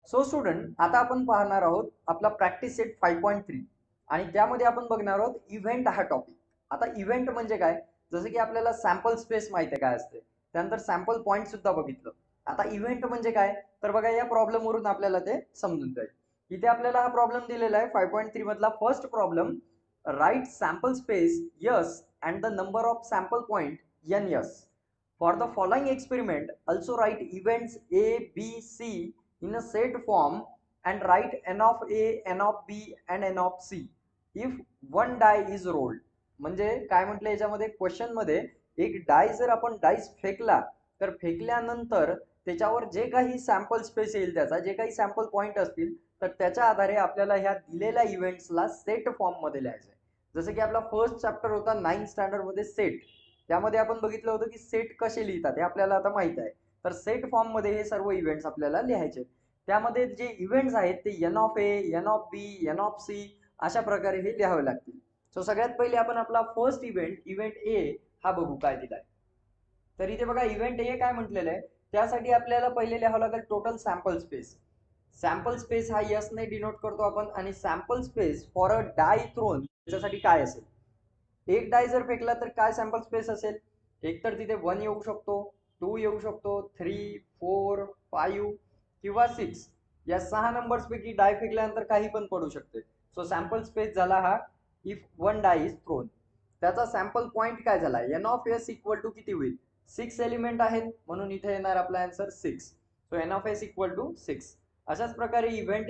So student, आता आपण पाहणार आहोत आपला प्रॅक्टिस सेट 5.3 आणि त्यामध्ये आपण बघणार आहोत इव्हेंट हा टॉपिक. आता इव्हेंट म्हणजे काय, जसं की आपल्याला सॅम्पल स्पेस माहिती आहे काय असते, त्यानंतर सॅम्पल पॉईंट सुद्धा बघितलं. आता इव्हेंट म्हणजे काय, तर बघा या प्रॉब्लेम वरून आपल्याला ते समजून जाईल. इथे आपल्याला हा प्रॉब्लेम दिलेला आहे 5.3 मधला first problem. Right sample space S and the number of sample point n S. For the following experiment also write events A, B, C in a set form and write n of A, n of B and n of C if one die is rolled. म्हणजे काय म्हटलं याच्यामध्ये, question मध्ये एक डाय जर आपण dice फेकला तर फेकल्यानंतर त्याच्यावर जे काही सॅम्पल स्पेस येईल, त्याचा जे काही सॅम्पल पॉइंट असतील, तर त्याच्या आधारे आपल्याला ह्या दिलेल्या इव्हेंट्सला सेट फॉर्म मध्ये लिहायचं आहे. जसं की आपला फर्स्ट चॅप्टर होता 9th स्टँडर्ड मध्ये सेट, त्यामध्ये आपण बघितलं होतं की सेट कसे लिहितात हे आपल्याला आता माहित आहे. तर सेट फॉर्म मध्ये हे सर्व इव्हेंट्स आपल्याला लिहायचे. त्यामध्ये जे इव्हेंट्स आहेत ते n of A, n of B, n of C अशा प्रकारे हे लिहावे लागतील. सो सगळ्यात पहिले आपण आपला फर्स्ट इव्हेंट ए हा बघू काय दिलाय. तर इथे बघा इव्हेंट ए काय म्हटलेलं आहे, त्यासाठी आपल्याला पहिले लिहावं लागेल total sample space. Sample space हा यस ने डिनोट करतो आपण, आणि sample space for a die thrown त्याच्यासाठी काय असेल, एक डाय जर फेकला तर काय सॅम्पल स्पेस असेल, एक तर तिथे 1 येऊ शकतो, 2 येऊ शकतो, 3, 4, 5 किंवा 6. या 6 नंबर्स पैकी डाय फेकल्यानंतर काही पण पडू शकते. सो सॅम्पल स्पेस झाला हा if one die is thrown. त्याचा सॅम्पल पॉइंट काय झाला, n of S equal to किती होईल, 6 एलिमेंट आहेत म्हणून इथे येणार आपला answer 6. So n of S equal to 6. अशाच प्रकारे इव्हेंट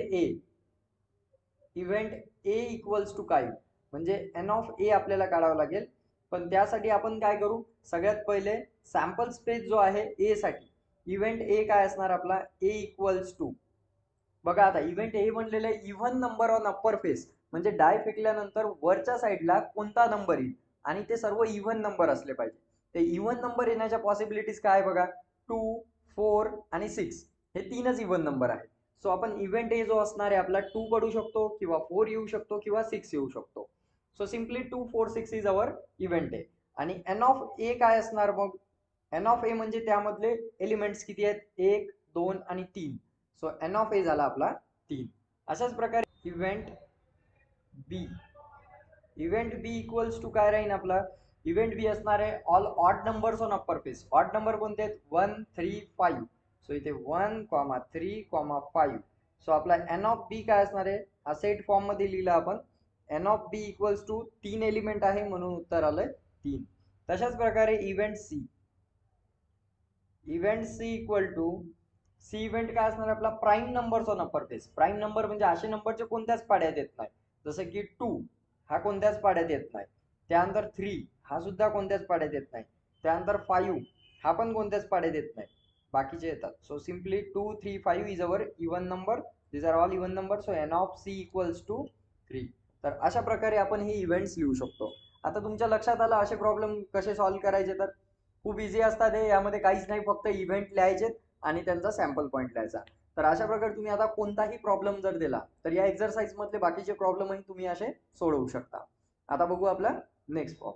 ए इक्वल्स टू काय, म्हणजे एन ऑफ ए आपल्याला काढावं लागेल. पण त्यासाठी आपण काय करू, सगळ्यात पहिले सॅम्पल स्पेस जो आहे ए साठी, इव्हेंट ए काय असणार आपला, ए इक्वल्स टू, बघा आता इव्हेंट ए म्हणलेलं आहे even number on upper face, म्हणजे डाय फेकल्यानंतर वरच्या साईडला कोणता नंबर येईल, आणि ते सर्व इव्हन नंबर असले पाहिजे. ते इव्हन नंबर येण्याच्या पॉसिबिलिटीज काय बघा, 2, 4 आणि 6 हे तीनच इव्हन नंबर आहेत. सो आपण इव्हेंट ए जो असणार आहे आपला 2 पडू शकतो, किंवा 4 येऊ शकतो, किंवा 6 येऊ शकतो. So simply 2, 4, 6 is our event A. आणि एन ऑफ ए काय असणार मग, एन ऑफ ए म्हणजे त्यामधले एलिमेंट्स किती आहेत, 1, 2 आणि 3. सो एन ऑफ ए झाला आपला 3. अशाच प्रकारे इव्हेंट बी इक्वल्स टू काय राहील आपला, इव्हेंट बी असणार आहे all odd numbers on upper face. Odd number कोणते आहेत, 1, 3, 5. सो इथे 1, 3, 5. सो आपला एन ऑफ बी काय असणार आहे, हा सेट फॉर्म मध्ये लिहिला आपण, n of B equals to 3 element आहे म्हणून उत्तर आलंय 3. तशाच प्रकारे event C equal to, C event काय असणार आपला, prime numbers on upper face. Prime number म्हणजे असे नंबरचे कोणत्याच पाड्यात येत नाही, जसं की 2 हा कोणत्याच पाड्यात येत नाही, त्यानंतर 3 हा सुद्धा कोणत्याच पाड्यात येत नाही, त्यानंतर 5 हा पण कोणत्याच पाड्यात येत नाही, बाकीचे येतात. So simply 2, 3, 5 is our even number, this are all even number. So n of C equals to 3. तर अशा प्रकारे आपण हे इव्हेंट्स लिहू शकतो. आता तुमच्या लक्षात आलं असे प्रॉब्लेम कसे सॉल्व्ह करायचे, तर खूप इझी असतात हे, यामध्ये काहीच नाही, फक्त इव्हेंट लिहायचे आणि त्यांचा सॅम्पल पॉईंट लिहायचा. तर अशा प्रकारे तुम्ही आता कोणताही प्रॉब्लेम जर दिला तर या एक्झरसाइज मधले बाकीचे प्रॉब्लेमही तुम्ही असे सोडवू शकता. आता बघू आपला नेक्स्ट प्रॉब्लेम.